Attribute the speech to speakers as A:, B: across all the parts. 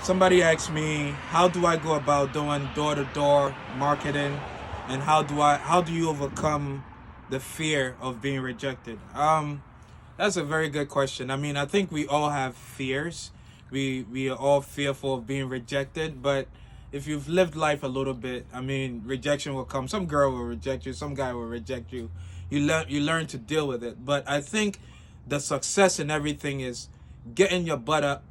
A: Somebody asked me, how do I go about doing door-to-door marketing, and how do you overcome the fear of being rejected? That's a very good question. I mean, I think we all have fears. We are all fearful of being rejected, but if you've lived life a little bit, I mean, rejection will come. Some girl will reject you, some guy will reject you. You learn to deal with it. But I think the success in everything is getting your butt up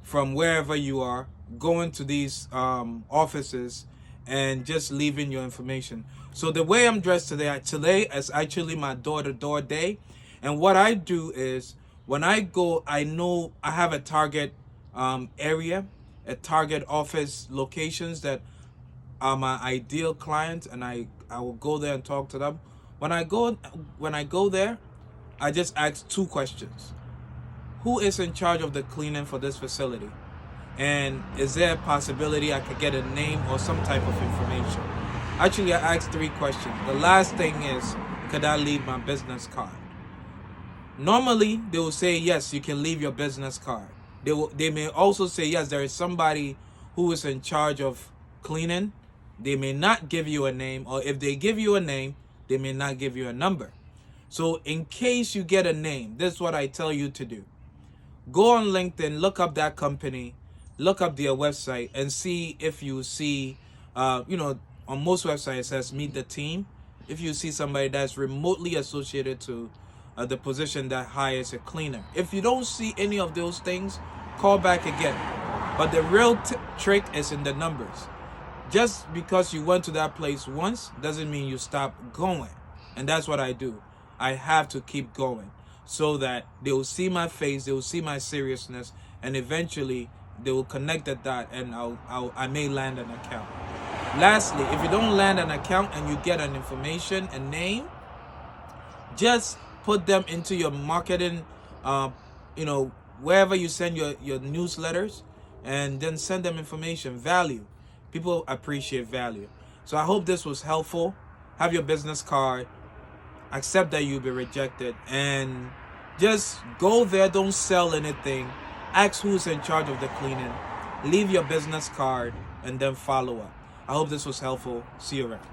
A: from wherever you are, going to these offices, and just leaving your information. So the way I'm dressed today is actually my door-to-door day. And what I do is, when I go, I know I have a target area, a target office locations that are my ideal clients, and I will go there and talk to them. When I go there, I just ask two questions. Who is in charge of the cleaning for this facility? And is there a possibility I could get a name or some type of information? Actually, I asked three questions. The last thing is, could I leave my business card? Normally, they will say, yes, you can leave your business card. They may also say, yes, there is somebody who is in charge of cleaning. They may not give you a name, or if they give you a name, they may not give you a number. So in case you get a name, this is what I tell you to do. Go on LinkedIn, look up that company, look up their website, and see if you see, on most websites it says meet the team. If you see somebody that's remotely associated to the position that hires a cleaner. If you don't see any of those things, call back again. But the real trick is in the numbers. Just because you went to that place once doesn't mean you stop going. And that's what I do. I have to keep going so that they will see my face, they will see my seriousness, and eventually they will connect the dot, and I may land an account. Lastly, if you don't land an account and you get an information, a name, just put them into your marketing, wherever you send your newsletters, and then send them information, value. People appreciate value. So I hope this was helpful. Have your business card. Accept that you'll be rejected, and just go there. Don't sell anything. Ask who's in charge of the cleaning. Leave your business card, and then follow up. I hope this was helpful. See you around.